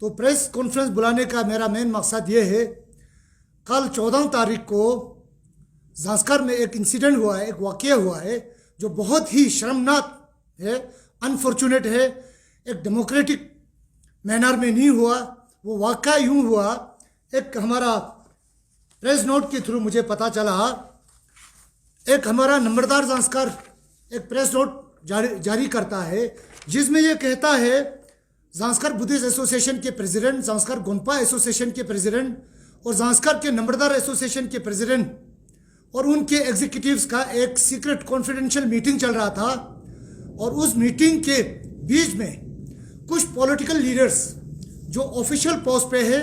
तो press conference बुलाने का मेरा मेन मकसद ये है, कल 14 तारीख को ज़ांस्कर में एक इंसिडेंट हुआ है, एक वाक़या हुआ है जो बहुत ही शर्मनाक है, अनफॉर्चुनेट है, एक डेमोक्रेटिक मैनर में नहीं हुआ। वो वाक़या यूँ हुआ, एक हमारा प्रेस नोट के थ्रू मुझे पता चला, एक हमारा नंबरदार ज़ांस्कर एक प्रेस नोट जारी करता है जिसमें ये कहता है, ज़ांस्कर बुद्धिस्ट एसोसिएशन के प्रेसिडेंट, ज़ांस्कर गोंपा एसोसिएशन के प्रेसिडेंट और ज़ांस्कर के नंबरदार एसोसिएशन के प्रेसिडेंट और उनके एग्जीक्यूटिव्स का एक सीक्रेट कॉन्फिडेंशियल मीटिंग चल रहा था। और उस मीटिंग के बीच में कुछ पॉलिटिकल लीडर्स जो ऑफिशियल पोस्ट पे है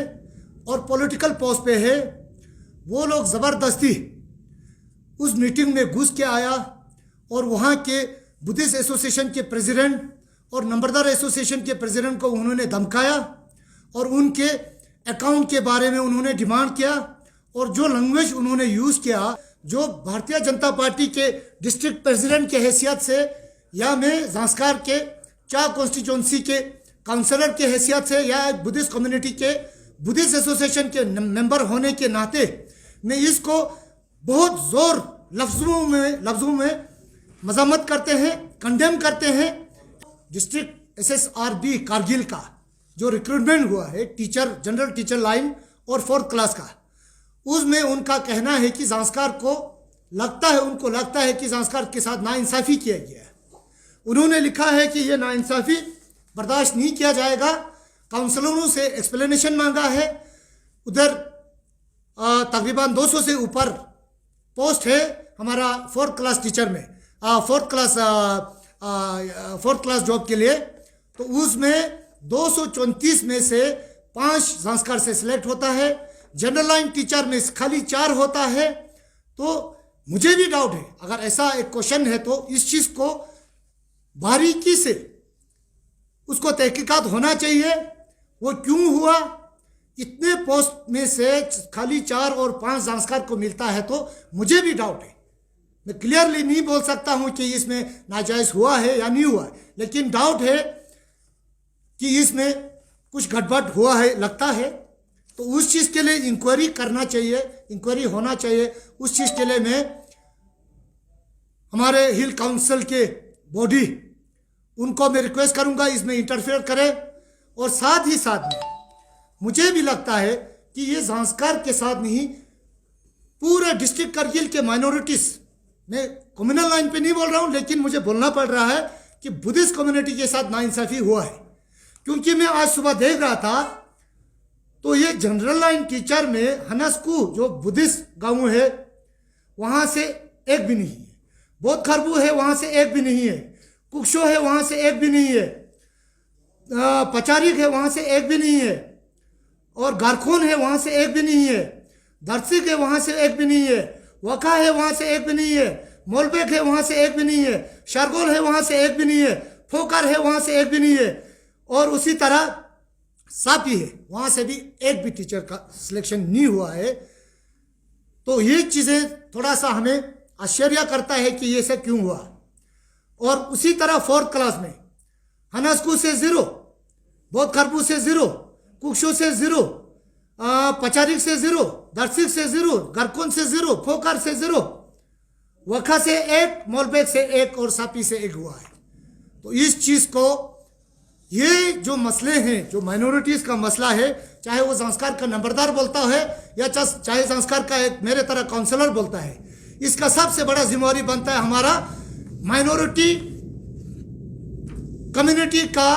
और पॉलिटिकल पोस्ट पे है, वो लोग ज़बरदस्ती उस मीटिंग में घुस के आया और वहाँ के बुद्धिस्ट एसोसिएशन के प्रेसिडेंट और नंबरदार एसोसिएशन के प्रेसिडेंट को उन्होंने धमकाया और उनके अकाउंट के बारे में उन्होंने डिमांड किया। और जो लैंग्वेज उन्होंने यूज़ किया, जो भारतीय जनता पार्टी के डिस्ट्रिक्ट प्रेसिडेंट के हैसियत से या मैं ज़ांस्कर के चा कॉन्स्टिट्यूंसी के काउंसलर के हैसियत से या एक बुद्धिस्ट कम्युनिटी के बुद्धिस्ट एसोसिएशन के मेंबर होने के नाते मैं इसको बहुत ज़ोर लफ्ज़ों में मज़म्मत करते हैं, कंडेम करते हैं। डिस्ट्रिक्ट SSRB कारगिल का जो रिक्रूटमेंट हुआ है टीचर, जनरल टीचर लाइन और 4th क्लास का, उसमें उनका कहना है कि ज़ांस्कर को उनको लगता है कि ज़ांस्कर के साथ नाइंसाफ़ी किया गया है। उन्होंने लिखा है कि ये नाइंसाफ़ी बर्दाश्त नहीं किया जाएगा। काउंसलरों से एक्सप्लेनेशन मांगा है। उधर तकरीबन 200 से ऊपर पोस्ट है हमारा 4th क्लास टीचर में, 4th क्लास जॉब के लिए। तो उसमें 234 में से 5 ज़ांस्कर से सिलेक्ट होता है, जनरल लाइन टीचर में खाली 4 होता है। तो मुझे भी डाउट है, अगर ऐसा एक क्वेश्चन है तो इस चीज़ को बारीकी से उसको तहकीकात होना चाहिए। वो क्यों हुआ, इतने पोस्ट में से खाली 4 और 5 ज़ांस्कर को मिलता है, तो मुझे भी डाउट है। मैं क्लियरली नहीं बोल सकता हूं कि इसमें नाजायज़ हुआ है या नहीं हुआ है, लेकिन डाउट है कि इसमें कुछ गड़बड़ हुआ है लगता है। तो उस चीज़ के लिए इंक्वायरी करना चाहिए, इंक्वायरी होना चाहिए। उस चीज़ के लिए मैं हमारे हिल काउंसिल के बॉडी उनको मैं रिक्वेस्ट करूंगा इसमें इंटरफेयर करें। और साथ ही साथ में मुझे भी लगता है कि ये ज़ांस्कर के साथ नहीं, पूरे डिस्ट्रिक्ट कारगिल के माइनॉरिटीज़, मैं कम्युनल लाइन पे नहीं बोल रहा हूँ, लेकिन मुझे बोलना पड़ रहा है कि बुद्धिस्ट कम्युनिटी के साथ नाइंसाफ़ी हुआ है। क्योंकि मैं आज सुबह देख रहा था तो ये जनरल लाइन टीचर में हनस्कू जो बुद्धिस्ट गांव है वहाँ से एक भी नहीं है, बोध खरबू है वहाँ से एक भी नहीं है, कुक्षो है वहाँ से एक भी नहीं है, पचारिक है वहाँ से एक भी नहीं है, और गारखोन है वहाँ से एक भी नहीं है, दर्शिक है वहाँ से एक भी नहीं है, वखा है वहाँ से एक भी नहीं है, मोलबेक है वहाँ से एक भी नहीं है, शारगोल है वहाँ से एक भी नहीं है, फोकर है वहाँ से एक भी नहीं है, और उसी तरह सापी है वहाँ से भी एक भी टीचर का सिलेक्शन नहीं हुआ है। तो ये चीज़ें थोड़ा सा हमें आश्चर्य करता है कि ये सब क्यों हुआ। और उसी तरह 4th क्लास में हनस्कू से 0, बोध खरबू से 0, कुक्षो से 0, पचारिक से 0, दर्शिक से 0, गरकोन से 0, फोकर से 0, वखा से 1, मोलबेक से 1 और सापी से 1 हुआ है। तो इस चीज़ को, ये जो मसले हैं, जो माइनॉरिटीज़ का मसला है, चाहे वो ज़ांस्कर का नंबरदार बोलता है या चाहे ज़ांस्कर का एक मेरे तरह काउंसलर बोलता है, इसका सबसे बड़ा जिम्मेवारी बनता है हमारा माइनॉरिटी कम्युनिटी का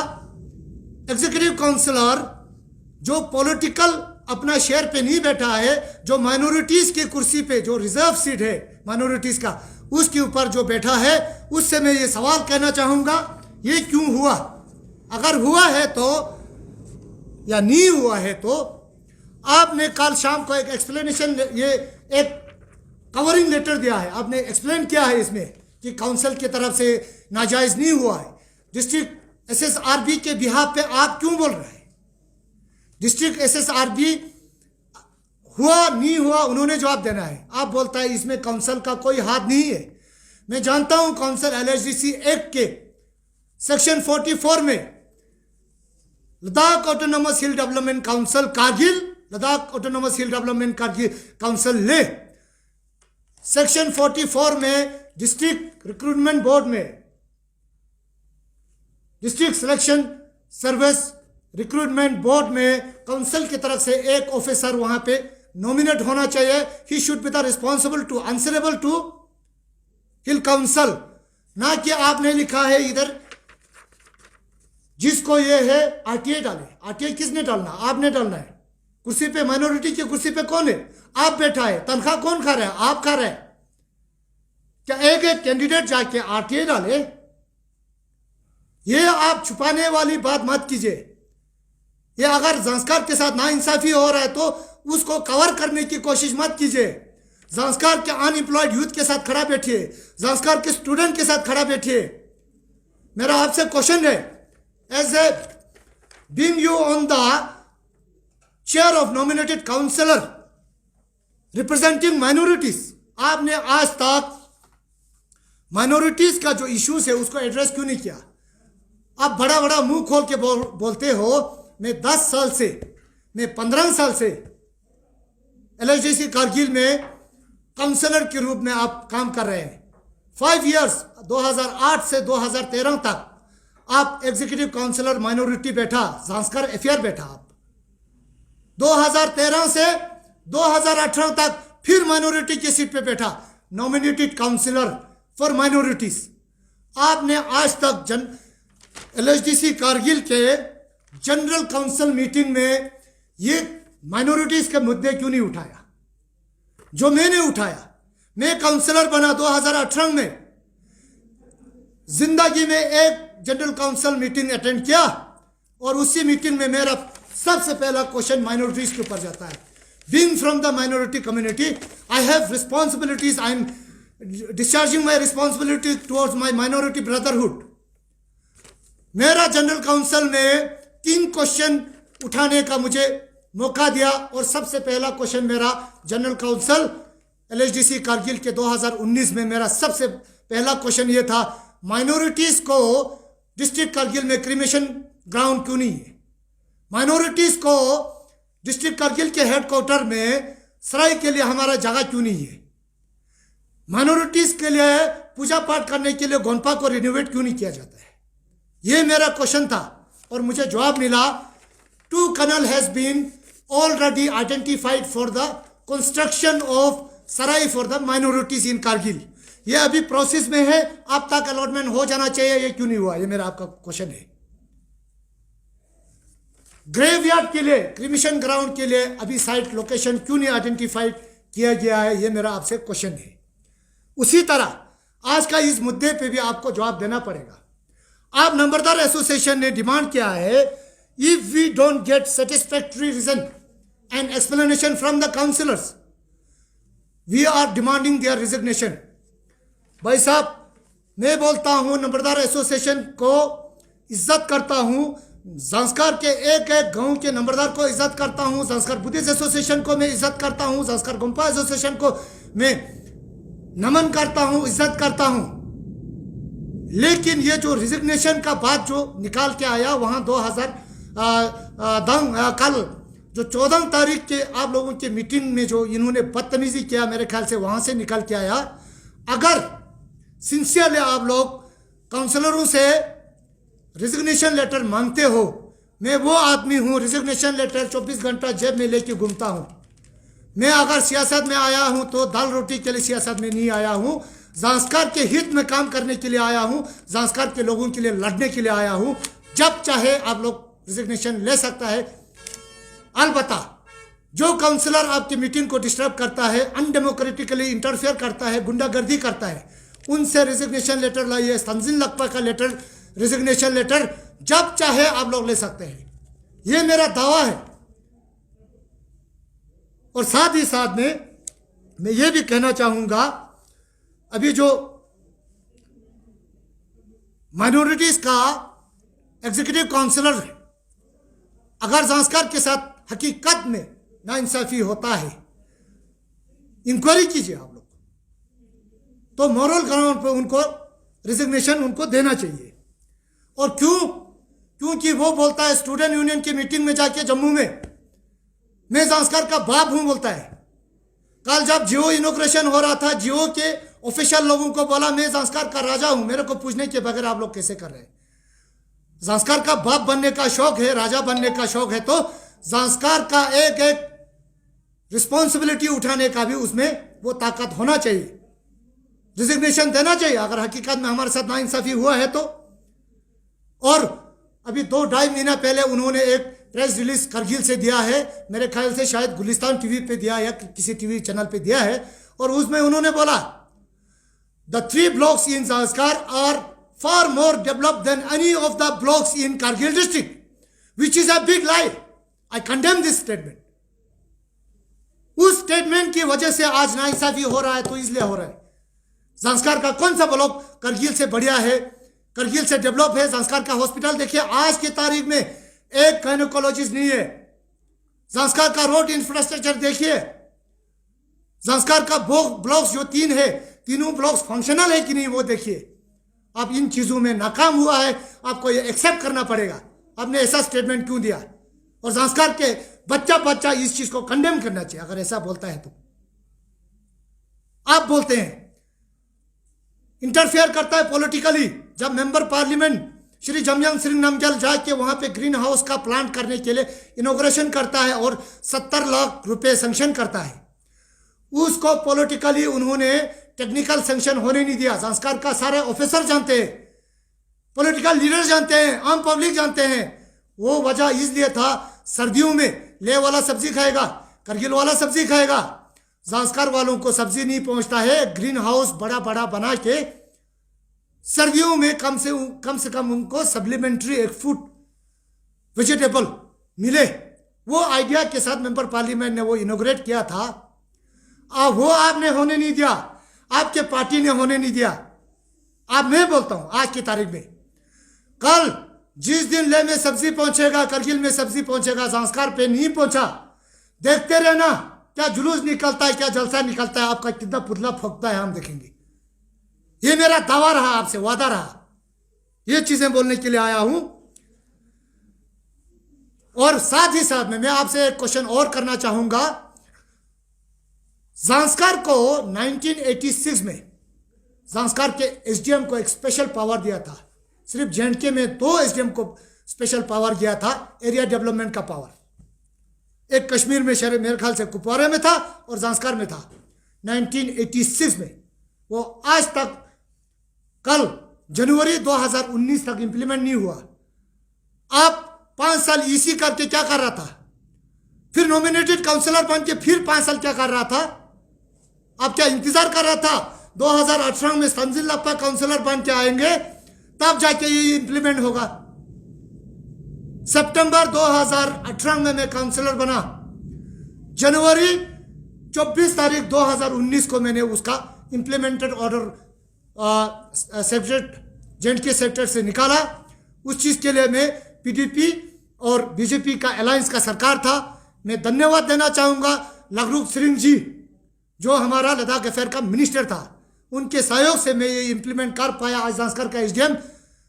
एग्जीक्यूटिव काउंसलर, जो पॉलिटिकल अपना शेयर पे नहीं बैठा है, जो माइनॉरिटीज़ की कुर्सी पे, जो रिजर्व सीट है माइनॉरिटीज़ का, उसके ऊपर जो बैठा है, उससे मैं ये सवाल कहना चाहूँगा, ये क्यों हुआ? अगर हुआ है तो या नहीं हुआ है तो आपने कल शाम को एक एक्सप्लेनेशन, ये एक कवरिंग लेटर दिया है, आपने एक्सप्लेन किया है इसमें कि काउंसिल की तरफ से नाजायज़ नहीं हुआ है। डिस्ट्रिक्ट SSRB के बिहाफ पे आप क्यों बोल रहे हैं? डिस्ट्रिक्ट SSRB हुआ नहीं हुआ उन्होंने जवाब देना है। आप बोलता है इसमें काउंसिल का कोई हाथ नहीं है। मैं जानता हूं काउंसिल LHDC एक्ट के सेक्शन 44 में लद्दाख ऑटोनोमस हिल development council Kargil, Ladakh autonomous हिल डेवलपमेंट काउंसिल लेह, सेक्शन 44 में डिस्ट्रिक्ट रिक्रूटमेंट बोर्ड में district selection service recruitment board में काउंसिल की तरफ से एक ऑफिसर वहां पे नॉमिनेट होना चाहिए. He should be the responsible to answerable to hill council. ना कि आपने लिखा है इधर जिसको ये है आरटीआई डाले. आरटीआई किसने डालना? आपने डालना है. कुर्सी पे माइनॉरिटी की कुर्सी पे कौन है? आप बैठा है. तनख्वाह कौन खा रहा है? आप खा रहे हैं. क्या एक एक कैंडिडेट जाके आरटीआई डाले? ये आप छुपाने वाली बात मत कीजिए. ये अगर संस्कार के साथ नाइंसाफी हो रहा है तो उसको कवर करने की कोशिश मत कीजिए. संस्कार के अनएम्प्लॉयड यूथ के साथ खड़ा बैठिए, संस्कार के स्टूडेंट के साथ खड़ा बैठिए. मेरा आपसे क्वेश्चन है, as a being you on the chair of nominated councillor representing minorities, आपने आज तक माइनॉरिटीज का जो इश्यूज है उसको एड्रेस क्यों नहीं किया? आप बड़ा बड़ा मुंह खोल के बोलते हो. मैं 10 साल से, मैं 15 साल से LHDC कारगिल में काउंसलर के रूप में आप काम कर रहे हैं. 5 इयर्स 2008 से 2013 तक आप एग्जीक्यूटिव काउंसलर माइनॉरिटी बैठा, संस्कार अफेयर बैठा. आप 2013 से 2018 तक फिर माइनॉरिटी की सीट पे बैठा, नॉमिनेटेड काउंसलर फॉर माइनॉरिटीज. आपने आज तक LHDC कारगिल के जनरल काउंसिल मीटिंग में ये माइनॉरिटीज के मुद्दे क्यों नहीं उठाया जो मैंने उठाया? मैं काउंसलर बना 2018 में, जिंदगी में एक जनरल काउंसिल मीटिंग अटेंड किया और उसी मीटिंग में मेरा सबसे पहला क्वेश्चन माइनॉरिटीज के ऊपर जाता है. Being from the minority community, I have responsibilities, I am discharging my responsibility towards my minority brotherhood. मेरा जनरल काउंसिल में 3 क्वेश्चन उठाने का मुझे मौका दिया और सबसे पहला क्वेश्चन मेरा जनरल काउंसिल LHDC कारगिल के 2019 में मेरा सबसे पहला क्वेश्चन ये था, माइनॉरिटीज को डिस्ट्रिक्ट कारगिल में क्रिमेशन ग्राउंड क्यों नहीं है? माइनॉरिटीज को डिस्ट्रिक्ट कारगिल के हेडक्वार्टर में सराय के लिए हमारा जगह क्यों नहीं है? माइनॉरिटीज के लिए पूजा पाठ करने के लिए गोंपा को रिनोवेट क्यों नहीं किया जाता है? ये मेरा क्वेश्चन था और मुझे जवाब मिला, 2 canal has been already identified for the construction of Sarai for the minorities इन कारगिल. ये अभी प्रोसेस में है, अब तक अलॉटमेंट हो जाना चाहिए, ये क्यों नहीं हुआ? ये मेरा आपका क्वेश्चन है. ग्रेवयार्ड के लिए, क्रिमेशन ग्राउंड के लिए अभी साइट लोकेशन क्यों नहीं आइडेंटिफाइड किया गया है? ये मेरा आपसे क्वेश्चन है. उसी तरह आज का इस मुद्दे पे भी आपको जवाब देना पड़ेगा. आप नंबरदार एसोसिएशन ने डिमांड किया है, if we don't get satisfactory reason and explanation from the councillors, we are demanding their resignation. भाई साहब, मैं बोलता हूं नंबरदार एसोसिएशन को इज्जत करता हूं, संस्कार के एक एक गांव के नंबरदार को इज्जत करता हूं, संस्कार बुद्धिस्ट एसोसिएशन को मैं इज्जत करता हूं, संस्कार गोंपा एसोसिएशन को मैं नमन करता हूं, इज्जत करता हूं. लेकिन ये जो रिजिग्नेशन का बात जो निकाल के आया वहां कल जो 14 तारीख के आप लोगों की मीटिंग में जो इन्होंने बदतमीजी किया, मेरे ख्याल से वहां से निकल के आया. अगर सिंसियरली आप लोग काउंसलरों से रिजिग्नेशन लेटर मांगते हो, मैं वो आदमी हूँ, रिजिग्नेशन लेटर 24 घंटा जेब में लेके घूमता हूँ. मैं अगर सियासत में आया हूँ तो दाल रोटी के लिए सियासत में नहीं आया हूँ, संस्कार के हित में काम करने के लिए आया हूँ, संस्कार के लोगों के लिए लड़ने के लिए आया हूँ. जब चाहे आप लोग रिजिग्नेशन ले सकता है. अलबत्ता जो काउंसलर आपकी मीटिंग को डिस्टर्ब करता है, अनडेमोक्रेटिकली इंटरफेयर करता है, गुंडागर्दी करता है, उनसे रिजिग्नेशन लेटर लाइए. तंजीम लकवा का लेटर, रिजिग्नेशन लेटर जब चाहे आप लोग ले सकते हैं. ये मेरा दावा है. और साथ ही साथ में मैं ये भी कहना चाहूंगा, अभी जो माइनॉरिटीज का एग्जीक्यूटिव काउंसिलर है, अगर संस्कार के साथ हकीकत में नाइंसाफी होता है, इंक्वायरी कीजिए आप लोग, तो मॉरल ग्राउंड पे उनको रिजिग्नेशन उनको देना चाहिए. और क्यों? क्योंकि वो बोलता है स्टूडेंट यूनियन की मीटिंग में जाके जम्मू में, मैं ज़ांस्कर का बाप हूं बोलता है। कल जब जियो इनोग्रेशन हो रहा था, जियो के ऑफिशियल लोगों को बोला मैं ज़ांस्कर का राजा हूं, मेरे को पूछने के बगैर आप लोग कैसे कर रहे हैं? ज़ांस्कर का बाप बनने का शौक है, राजा बनने का शौक है, तो ज़ांस्कर का एक एक रिस्पॉन्सिबिलिटी उठाने का भी उसमें वो ताकत होना चाहिए, रिजिग्नेशन देना चाहिए अगर हकीकत में हमारे साथ नाइंसाफी हुआ है तो। और अभी 2-2.5 महीना पहले उन्होंने एक प्रेस रिलीज करगिल से दिया है, मेरे ख्याल से शायद गुलिस्तान टीवी पे दिया या किसी टीवी चैनल पे दिया है, और उसमें उन्होंने बोला the 3 blocks in Zanskar are far more developed than any of the blocks in Kargil district, which is a big lie. I condemn this statement. उस स्टेटमेंट की वजह से आज नाइंसाफी हो रहा है, तो इसलिए हो रहा है। ज़ांस्कर का कौन सा ब्लॉक करगिल से बढ़िया है, करगिल से डेवलप है? ज़ांस्कर का हॉस्पिटल देखिए, आज की तारीख में एक गायनेकोलॉजिस्ट नहीं है। ज़ांस्कर का रोड इंफ्रास्ट्रक्चर देखिए, ज़ांस्कर का ब्लॉक्स जो 3 है, तीनों ब्लॉक्स फंक्शनल है कि नहीं वो देखिए। आप इन चीजों में नाकाम हुआ है, आपको ये एक्सेप्ट करना पड़ेगा। आपने ऐसा स्टेटमेंट क्यों दिया? और ज़ांस्कर के बच्चा इस चीज को कंडेम करना चाहिए अगर ऐसा बोलता है तो। आप बोलते हैं इंटरफेयर करता है पॉलिटिकली। जब मेंबर पार्लियामेंट श्री जमयांग सिंह नामग्याल जाके वहां पे ग्रीन हाउस का प्लांट करने के लिए इनोग्रेशन करता है और 70 लाख रुपए सैंक्शन करता है, उसको पॉलिटिकली उन्होंने टेक्निकल सैंक्शन होने नहीं दिया। ज़ांस्कर का सारे ऑफिसर जानते हैं, पॉलिटिकल लीडर जानते हैं, आम पब्लिक जानते हैं। वो वजह इसलिए था सर्दियों में ले वाला सब्जी खाएगा, करगिल वाला सब्जी खाएगा, ज़ांस्कर वालों को सब्जी नहीं पहुंचता है। ग्रीन हाउस बड़ा बड़ा बना के सर्दियों में कम से कम उनको सप्लीमेंट्री एक फूड वेजिटेबल मिले। वो आइडिया के साथ मेंबर पार्लियामेंट ने वो इनोग्रेट किया था। वो आपने होने नहीं दिया, आपके पार्टी ने होने नहीं दिया। आप मैं बोलता हूं आज की तारीख में, कल जिस दिन ले में सब्जी पहुंचेगा, करगिल में सब्जी पहुंचेगा, ज़ांस्कर पे नहीं पहुंचा, देखते रहना क्या जुलूस निकलता है, क्या जलसा निकलता है, आपका कितना पुतला फूकता है, हम देखेंगे। ये मेरा दावा रहा, आपसे वादा रहा, ये चीजें बोलने के लिए आया हूं। और साथ ही साथ में मैं आपसे एक क्वेश्चन और करना चाहूंगा। ज़ांस्कर को 1986 में ज़ांस्कर के एसडीएम को एक स्पेशल पावर दिया था। सिर्फ जेएंडके में 2 एसडीएम को स्पेशल पावर दिया था, एरिया डेवलपमेंट का पावर। एक कश्मीर में शहर मेरे ख्याल से कुपवारा में था और ज़ांस्कर में था 1986 में। वो आज तक कल जनवरी 2019 तक इंप्लीमेंट नहीं हुआ। आप 5 साल ईसी करके क्या कर रहा था? फिर नॉमिनेटेड काउंसिलर बन के फिर 5 साल क्या कर रहा था? आप क्या इंतजार कर रहा था 2018 में संजिल लप्पा काउंसिलर बन के आएंगे तब जाके ये इंप्लीमेंट होगा? सितंबर 2018 में मैं काउंसिलर बना, जनवरी 24 तारीख 2019 को मैंने उसका implemented order secretary J&K secretary से निकाला। उस चीज के लिए मैं पीडीपी और बीजेपी का अलायंस का सरकार था, मैं धन्यवाद देना चाहूंगा लखरूख सिंह जी, जो हमारा लद्दाख अफेयर का मिनिस्टर था। उनके सहयोग से मैं ये इंप्लीमेंट कर पाया। आज ज़ांस्कर का एसडीएम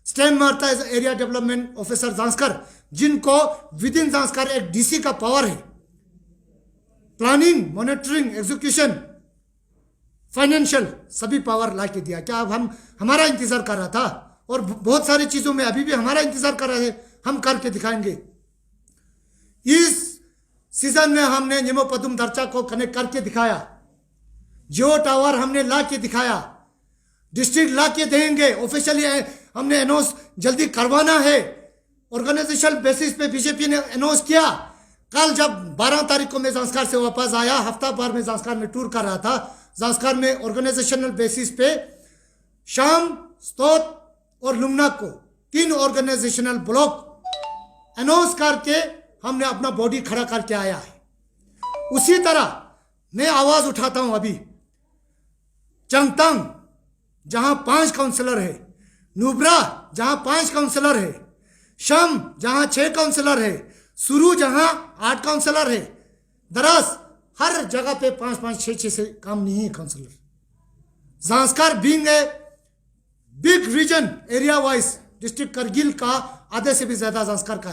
स्टैम्प मारता है एरिया डेवलपमेंट ऑफिसर ज़ांस्कर, जिनको विद इन ज़ांस्कर एक डीसी का पावर है, प्लानिंग, मॉनिटरिंग, एग्जीक्यूशन, फाइनेंशियल सभी पावर ला के दिया। क्या अब हम हमारा इंतजार कर रहा था? और बहुत सारी चीजों में अभी भी हमारा इंतजार कर रहे थे, हम करके दिखाएंगे। इस सीजन में हमने निमो पदुम दर्चा को कनेक्ट करके दिखाया, जियो टावर हमने ला के दिखाया, डिस्ट्रिक्ट ला के देंगे, ऑफिशियली हमने अनाउंस जल्दी करवाना है। ऑर्गेनाइजेशन बेसिस पे बीजेपी ने अनाउंस किया। कल जब 12 तारीख को मैं ज़ांस्कर से वापस आया, हफ्ता भर में ज़ांस्कर में टूर कर रहा था, ज़ांस्कर में ऑर्गेनाइजेशनल बेसिस पे शाम, स्तोत और लुमनाक को 3 ऑर्गेनाइजेशनल ब्लॉक अनाउंस करके हमने अपना बॉडी खड़ा करके आया है। उसी तरह मैं आवाज उठाता हूं अभी, चंगतांग जहां 5 काउंसलर है, नुब्रा जहां 5 काउंसलर है, शम जहां 6 काउंसलर है, सुरू जहां 8 काउंसलर है, दरअस हर जगह पे 5-5, 6-6 से काम नहीं है councillor. Zanskar being a big region area wise district Kargil का आधे से भी ज़्यादा जांस्कर का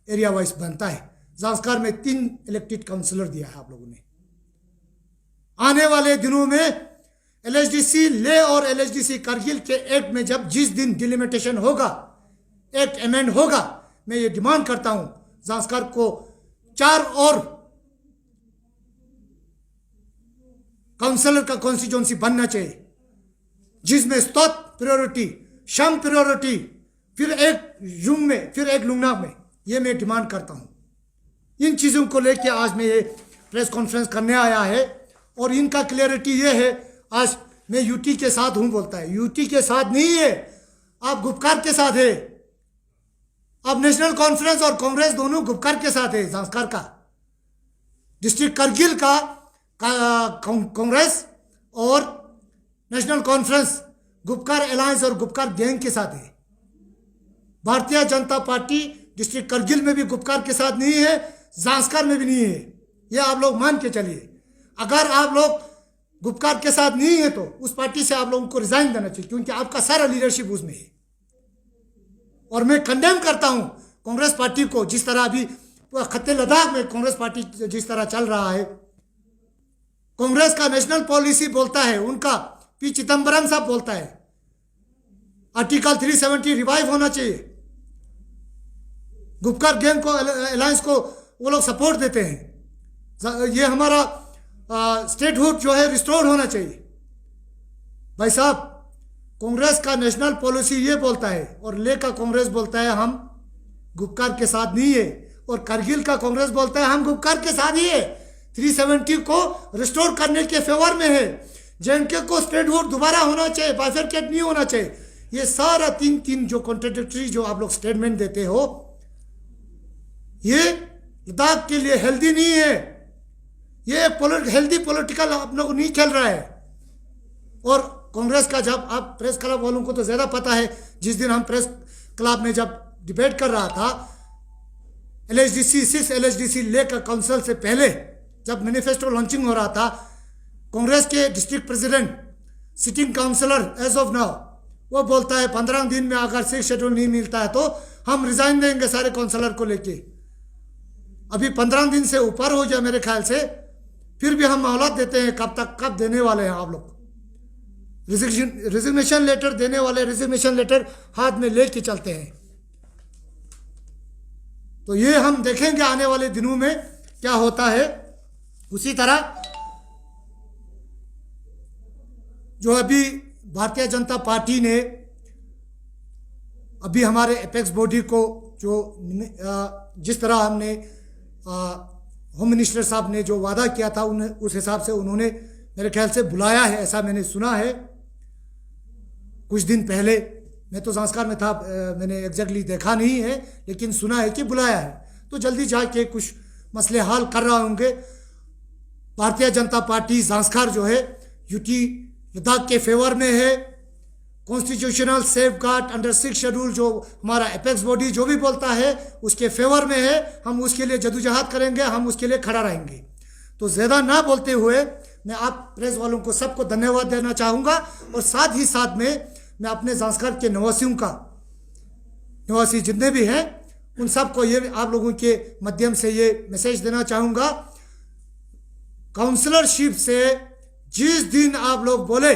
एरिया वाइज बनता है। जांस्कर में 3 इलेक्टेड काउंसलर दिया है आप लोगों ने। आने वाले दिनों में एलएचडीसी ले और एलएचडीसी कारगिल के एक्ट में जब जिस दिन डिलिमिटेशन होगा, एक्ट अमेंड होगा, मैं ये डिमांड करता हूं जांस्कर को 4 और काउंसलर का कॉन्स्टिट्यूंसी बनना चाहिए, जिसमें स्तोत प्रायोरिटी, शम प्रायोरिटी, फिर एक युंग में, फिर एक लुंगनाक में। ये मैं डिमांड करता हूं। इन चीज़ों को लेकर आज मैं ये प्रेस कॉन्फ्रेंस करने आया है और इनका क्लियरिटी ये है, आज मैं यूटी के साथ हूं बोलता है, यूटी के साथ नहीं है, आप गुपकार के साथ है। अब नेशनल कॉन्फ्रेंस और कांग्रेस दोनों गुपकार के साथ है। जांस्कर का डिस्ट्रिक्ट करगिल का कांग्रेस और नेशनल कॉन्फ्रेंस गुपकार अलायंस और गुपकार गैंग के साथ है। भारतीय जनता पार्टी डिस्ट्रिक्ट करगिल में भी गुपकार के साथ नहीं है, जांस्कर में भी नहीं है। यह आप लोग मान के चलिए। अगर आप लोग गुपकार के साथ नहीं है तो उस पार्टी से आप लोगों को रिजाइन देना चाहिए, क्योंकि आपका सारा लीडरशिप उसमें है। और मैं कंडेम करता हूं कांग्रेस पार्टी को, जिस तरह अभी खत्ते लद्दाख में कांग्रेस पार्टी जिस तरह चल रहा है। कांग्रेस का नेशनल पॉलिसी बोलता है, उनका पी चिदम्बरम साहब बोलता है आर्टिकल 370 रिवाइव होना चाहिए। गुपकार गैंग को, अलायंस को वो लोग सपोर्ट देते हैं। ये हमारा स्टेटहुड जो है रिस्टोर होना चाहिए। भाई साहब, कांग्रेस का नेशनल पॉलिसी ये बोलता है और ले का कांग्रेस बोलता है हम गुपकार के साथ नहीं है, और करगिल का कांग्रेस बोलता है हम गुपकार के साथ ही है। 370 को रिस्टोर करने के फेवर में है। जेएनके को स्टेटहुड दोबारा होना चाहिए, बाइफरकेट नहीं होना चाहिए। ये सारा तीन जो कॉन्ट्रडिक्टरी जो आप लोग स्टेटमेंट देते हो, ये लद्दाख के लिए हेल्दी नहीं है। ये हेल्दी पॉलिटिकल आप लोग नहीं खेल रहा है। और कांग्रेस का, जब आप प्रेस क्लब वालों को तो ज़्यादा पता है, जिस दिन हम प्रेस क्लब में जब डिबेट कर रहा था, एलएचडीसी 6 एलएचडीसी ले का काउंसिल से पहले जब मैनिफेस्टो लॉन्चिंग हो रहा था, कांग्रेस के district president, sitting councillor as of now, वो बोलता है 15 दिन में अगर 6 शेड्यूल नहीं मिलता है तो हम रिजाइन देंगे सारे काउंसलर को लेके। अभी 15 दिन से ऊपर हो गया मेरे ख्याल से, फिर भी हम मोहलत देते हैं। कब तक, कब देने वाले हैं आप लोग? रिजिग्नेशन लेटर देने वाले, रिजिग्नेशन लेटर हाथ में लेके चलते हैं। तो ये हम देखेंगे आने वाले दिनों में क्या होता है। उसी तरह जो अभी भारतीय जनता पार्टी ने अभी हमारे एपेक्स बॉडी को जो जिस तरह हमने होम मिनिस्टर साहब ने जो वादा किया था उस हिसाब से उन्होंने मेरे ख्याल से बुलाया है, ऐसा मैंने सुना है कुछ दिन पहले। मैं तो जांस्कर में था, मैंने एग्जैक्टली देखा नहीं है, लेकिन सुना है कि बुलाया है। तो जल्दी जाके कुछ मसले हल कर रहे होंगे। भारतीय जनता पार्टी जांस्कर जो है यूटी लद्दाख के फेवर में है। Constitutional safe guard under 6 schedule जो हमारा एपेक्स बॉडी जो भी बोलता है उसके फेवर में है। हम उसके लिए जदोजहद करेंगे, हम उसके लिए खड़ा रहेंगे। तो ज़्यादा ना बोलते हुए मैं आप प्रेस वालों को सबको धन्यवाद देना चाहूँगा, और साथ ही साथ में मैं अपने जांस्कर के निवासी जितने भी हैं उन सबको ये आप लोगों के माध्यम से ये मैसेज देना चाहूँगा, काउंसलरशिप से जिस दिन आप लोग बोले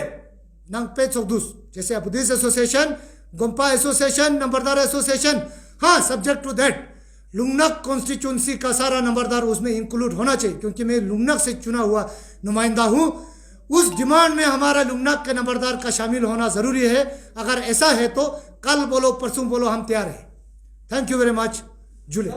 नंगपे चौदूस, जैसे बुद्धिस्ट एसोसिएशन, गोम्पा एसोसिएशन, नंबरदार एसोसिएशन, हाँ सब्जेक्ट टू दैट लुंगनक कॉन्स्टिट्यूंसी का सारा नंबरदार उसमें इंक्लूड होना चाहिए, क्योंकि मैं लुंगनक से चुना हुआ नुमाइंदा हूँ। उस डिमांड में हमारा लुंगनक के नंबरदार का शामिल होना ज़रूरी है। अगर ऐसा है तो कल बोलो परसों बोलो, हम तैयार हैं। Thank you very much. जुले।